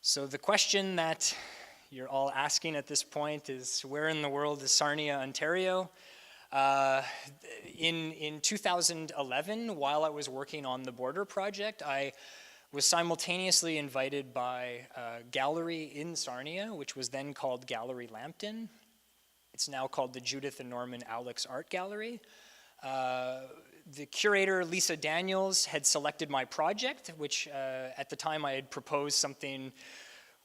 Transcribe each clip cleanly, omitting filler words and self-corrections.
So the question that you're all asking at this point is, where in the world is Sarnia, Ontario? In 2011, while I was working on the border project, I was simultaneously invited by a gallery in Sarnia, which was then called Gallery Lambton. It's now called the Judith and Norman Alex Art Gallery. The curator, Lisa Daniels, had selected my project, which at the time I had proposed something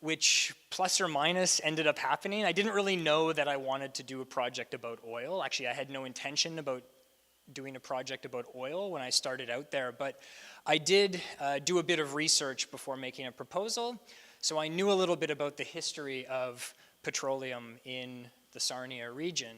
which plus or minus ended up happening. I didn't really know that I wanted to do a project about oil. Actually, I had no intention about doing a project about oil when I started out there, but I did do a bit of research before making a proposal, so I knew a little bit about the history of petroleum in the Sarnia region.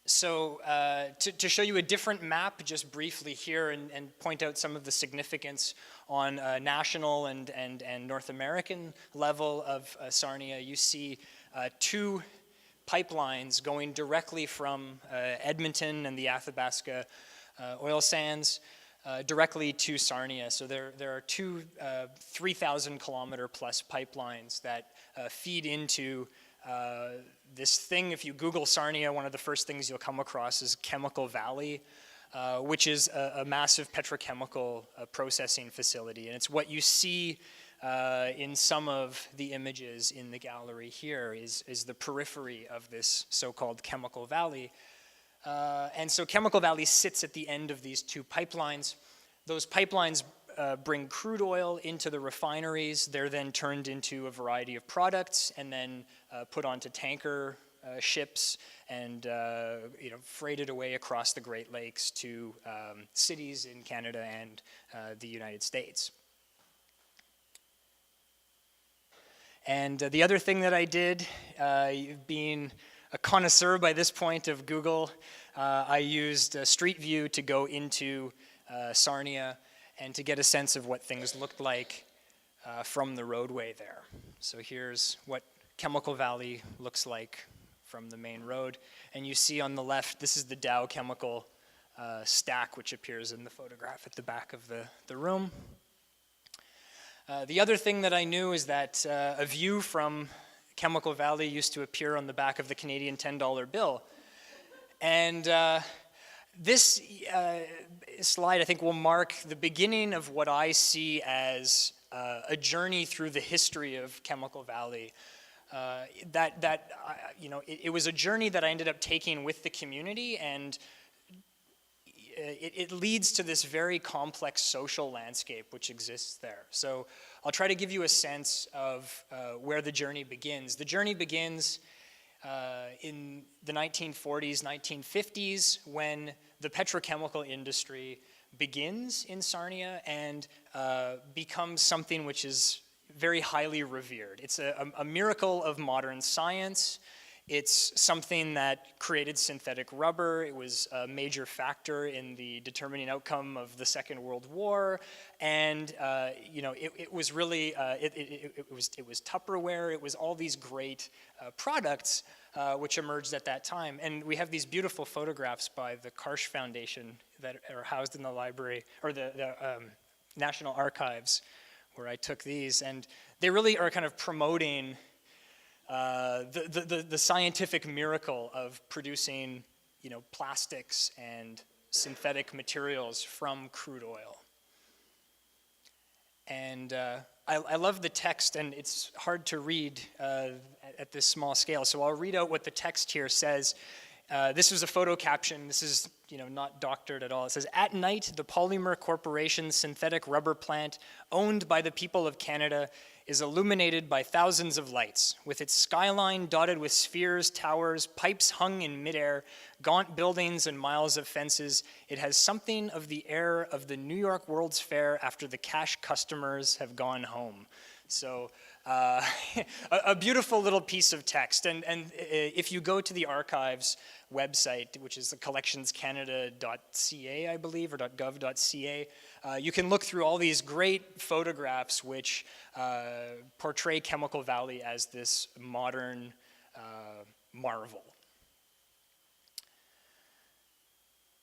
To show you a different map just briefly here and point out some of the significance on a national and North American level of Sarnia, you see two pipelines going directly from Edmonton and the Athabasca oil sands directly to Sarnia. So there are two 3,000 kilometer plus pipelines that feed into this thing. If you Google Sarnia, one of the first things you'll come across is Chemical Valley, which is a massive petrochemical processing facility. And it's what you see in some of the images in the gallery here is the periphery of this so-called Chemical Valley. And so Chemical Valley sits at the end of these two pipelines. Those pipelines bring crude oil into the refineries. They're then turned into a variety of products and then put onto tanker ships and freighted away across the Great Lakes to cities in Canada and the United States. And the other thing that I did, being a connoisseur by this point of Google, I used Street View to go into Sarnia and to get a sense of what things looked like from the roadway there. So here's what Chemical Valley looks like from the main road. And you see on the left, this is the Dow Chemical stack, which appears in the photograph at the back of the room. The other thing that I knew is that a view from Chemical Valley used to appear on the back of the Canadian $10 bill. And this slide, I think, will mark the beginning of what I see as a journey through the history of Chemical Valley. It was a journey that I ended up taking with the community, and it leads to this very complex social landscape which exists there. So I'll try to give you a sense of where the journey begins. The journey begins in the 1940s, 1950s, when the petrochemical industry begins in Sarnia and becomes something which is very highly revered. It's a miracle of modern science. It's something that created synthetic rubber. It was a major factor in the determining outcome of the Second World War, and it was really it was Tupperware. It was all these great products which emerged at that time. And we have these beautiful photographs by the Karsh Foundation that are housed in the library or the National Archives, where I took these, and they really are kind of promoting the scientific miracle of producing, plastics and synthetic materials from crude oil. And I love the text, and it's hard to read at this small scale, so I'll read out what the text here says. This is a photo caption. This is not doctored at all. It says, "At night, the Polymer Corporation's synthetic rubber plant, owned by the people of Canada, is illuminated by thousands of lights. With its skyline dotted with spheres, towers, pipes hung in midair, gaunt buildings, and miles of fences, it has something of the air of the New York World's Fair after the cash customers have gone home." So a beautiful little piece of text. And if you go to the archives website, which is the collectionscanada.ca, I believe, or .gov.ca, you can look through all these great photographs which portray Chemical Valley as this modern marvel.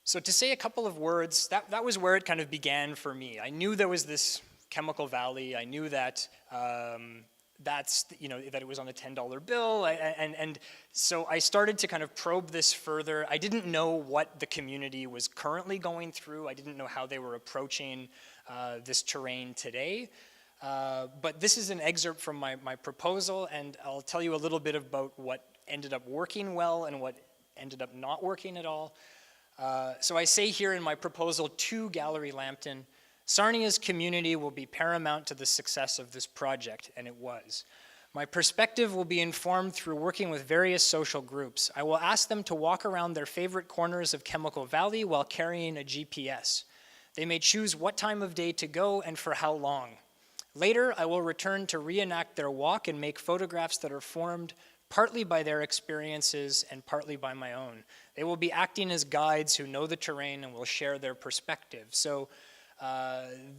So to say a couple of words, that was where it kind of began for me. I knew there was this Chemical Valley. I knew that that it was on the $10 bill, and so I started to kind of probe this further. I didn't know what the community was currently going through. I didn't know how they were approaching this terrain today. But this is an excerpt from my proposal, and I'll tell you a little bit about what ended up working well and what ended up not working at all. So I say here in my proposal to Gallery Lambton, Sarnia's community will be paramount to the success of this project, and it was. My perspective will be informed through working with various social groups. I will ask them to walk around their favorite corners of Chemical Valley while carrying a GPS. They may choose what time of day to go and for how long. Later, I will return to reenact their walk and make photographs that are formed partly by their experiences and partly by my own. They will be acting as guides who know the terrain and will share their perspective. So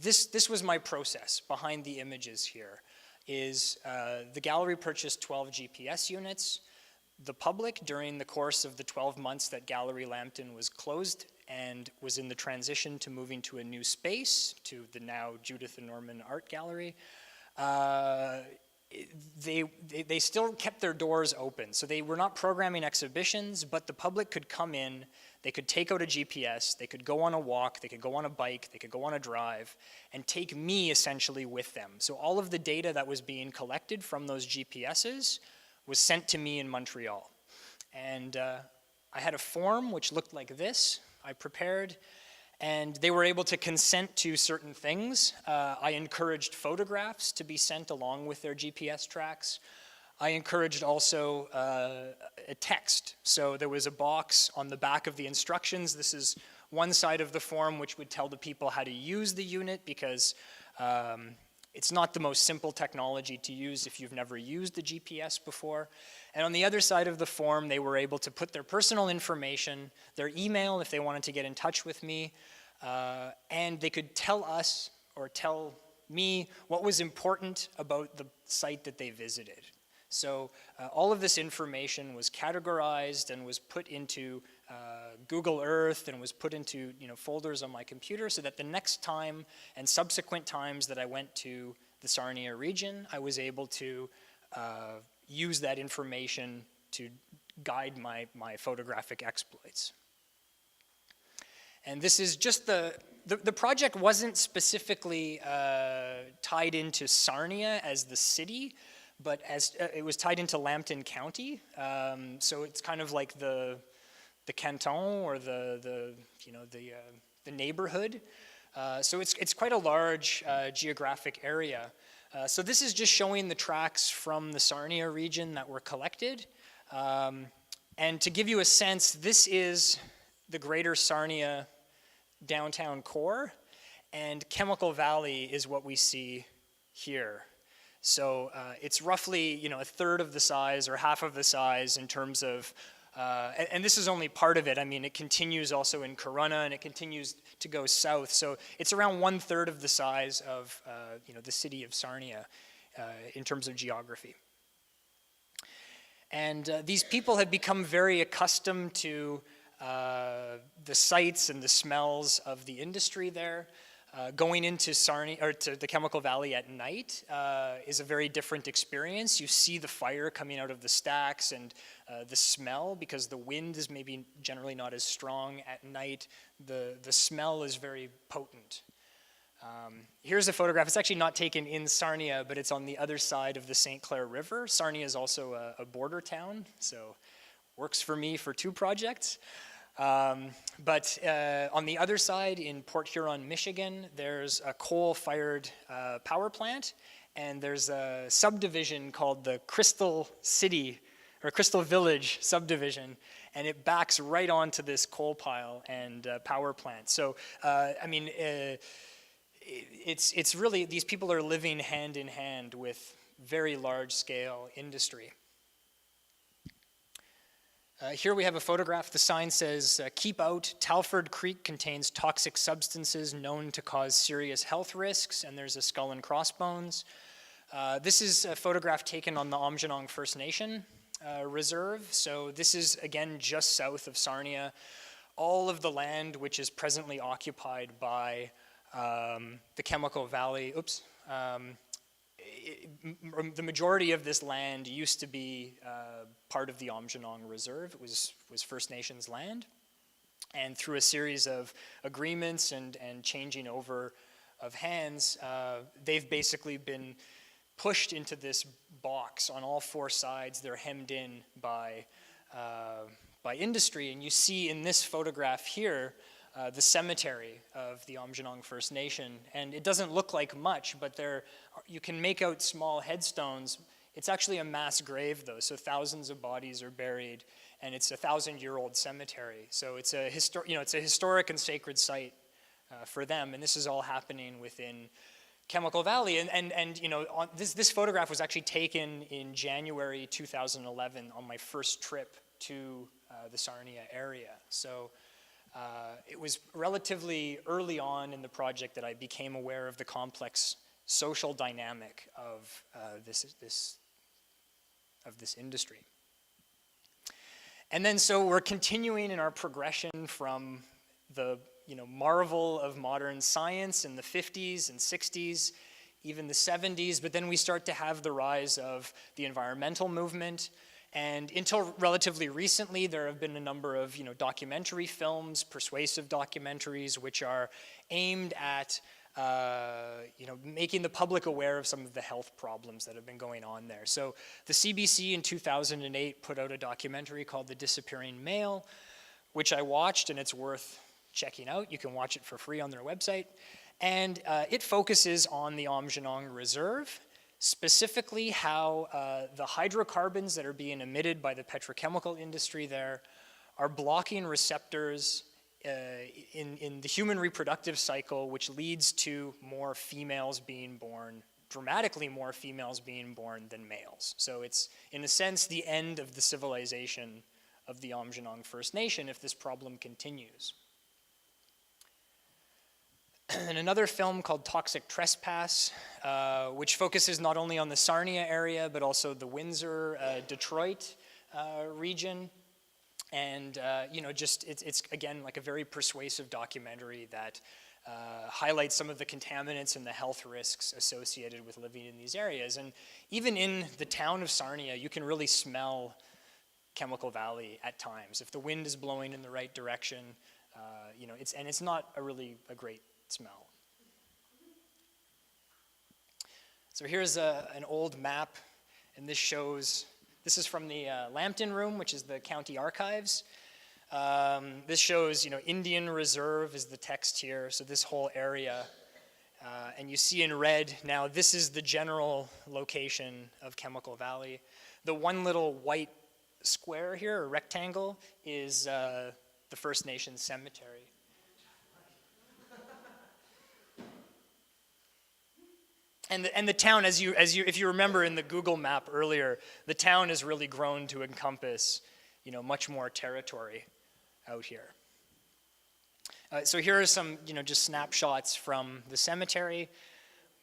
this was my process behind the images here. The gallery purchased 12 GPS units. The public, during the course of the 12 months that Gallery Lambton was closed and was in the transition to moving to a new space, to the now Judith and Norman Art Gallery, they still kept their doors open. So they were not programming exhibitions, but the public could come in, they could take out a GPS, they could go on a walk, they could go on a bike, they could go on a drive, and take me essentially with them. So all of the data that was being collected from those GPSs was sent to me in Montreal. And I had a form which looked like this. I prepared, and they were able to consent to certain things. I encouraged photographs to be sent along with their GPS tracks. I encouraged also a text. So there was a box on the back of the instructions. This is one side of the form which would tell the people how to use the unit, because it's not the most simple technology to use if you've never used the GPS before. And on the other side of the form, they were able to put their personal information, their email if they wanted to get in touch with me, and they could tell us or tell me what was important about the site that they visited. So all of this information was categorized and was put into Google Earth and was put into folders on my computer, so that the next time and subsequent times that I went to the Sarnia region, I was able to use that information to guide my photographic exploits. And this is just the project wasn't specifically tied into Sarnia as the city, but as it was tied into Lambton County. So it's kind of like the canton or the neighborhood. So it's quite a large geographic area. So this is just showing the tracks from the Sarnia region that were collected. And to give you a sense, this is the greater Sarnia downtown core, and Chemical Valley is what we see here. So it's roughly a third of the size or half of the size in terms of, and this is only part of it. I mean, it continues also in Corunna, and it continues to go south. So it's around 1/3 of the size of the city of Sarnia in terms of geography. And these people have become very accustomed to the sights and the smells of the industry there. Going into Sarnia, or to the Chemical Valley at night is a very different experience. You see the fire coming out of the stacks, and the smell, because the wind is maybe generally not as strong at night, the smell is very potent. Here's a photograph. It's actually not taken in Sarnia, but it's on the other side of the St. Clair River. Sarnia is also a border town, so works for me for 2 projects. But on the other side, in Port Huron, Michigan, there's a coal-fired power plant, and there's a subdivision called the Crystal City, or Crystal Village subdivision, and it backs right onto this coal pile and power plant. So, I mean, it's really, these people are living hand in hand with very large-scale industry. Here we have a photograph. The sign says, "Keep out, Talford Creek contains toxic substances known to cause serious health risks," and there's a skull and crossbones. This is a photograph taken on the Aamjiwnaang First Nation reserve. So this is, again, just south of Sarnia. All of the land which is presently occupied by the Chemical Valley, the majority of this land used to be part of the Aamjiwnaang Reserve. It was First Nations land. And through a series of agreements and changing over of hands, they've basically been pushed into this box on all four sides. They're hemmed in by industry. And you see in this photograph here, the cemetery of the Aamjiwnaang First Nation. And it doesn't look like much, but you can make out small headstones. It's actually a mass grave though, so thousands of bodies are buried, and it's a 1,000-year-old cemetery. So it's a historic and sacred site for them, and this is all happening within Chemical Valley. And this photograph was actually taken in January 2011 on my first trip to the Sarnia area. So it was relatively early on in the project that I became aware of the complex social dynamic of this industry. And then so we're continuing in our progression from the marvel of modern science in the 50s and 60s, even the 70s, but then we start to have the rise of the environmental movement. And until relatively recently, there have been a number of documentary films, persuasive documentaries, which are aimed at making the public aware of some of the health problems that have been going on there. So the CBC in 2008 put out a documentary called The Disappearing Male, which I watched, and it's worth checking out. You can watch it for free on their website. And it focuses on the Aamjiwnaang Reserve, specifically how the hydrocarbons that are being emitted by the petrochemical industry there are blocking receptors in the human reproductive cycle, which leads to more females being born, dramatically more females being born than males. So it's, in a sense, the end of the civilization of the Aamjiwnaang First Nation if this problem continues. And another film called Toxic Trespass, which focuses not only on the Sarnia area, but also the Windsor, Detroit region. And, it's again, like a very persuasive documentary that highlights some of the contaminants and the health risks associated with living in these areas. And even in the town of Sarnia, you can really smell Chemical Valley at times. If the wind is blowing in the right direction, it's not a great smell. So here's an old map, and this is from the Lambton Room, which is the county archives. This shows, Indian Reserve is the text here, so this whole area. And you see in red, now this is the general location of Chemical Valley. The one little white square here, or rectangle, is the First Nations cemetery. And the town, if you remember in the Google map earlier, the town has really grown to encompass, much more territory out here. So here are some, just snapshots from the cemetery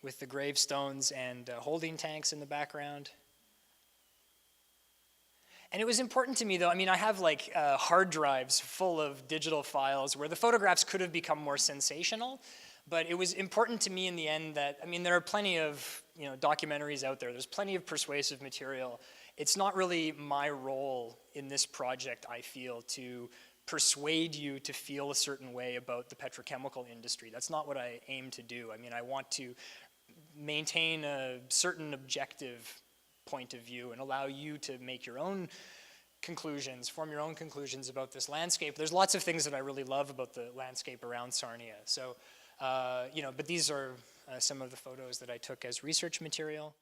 with the gravestones and holding tanks in the background. And it was important to me, though. I mean, I have hard drives full of digital files where the photographs could have become more sensational. But it was important to me in the end that, there are plenty of documentaries out there. There's plenty of persuasive material. It's not really my role in this project, I feel, to persuade you to feel a certain way about the petrochemical industry. That's not what I aim to do. I want to maintain a certain objective point of view and allow you to make your own conclusions, form your own conclusions about this landscape. There's lots of things that I really love about the landscape around Sarnia. So. But these are some of the photos that I took as research material.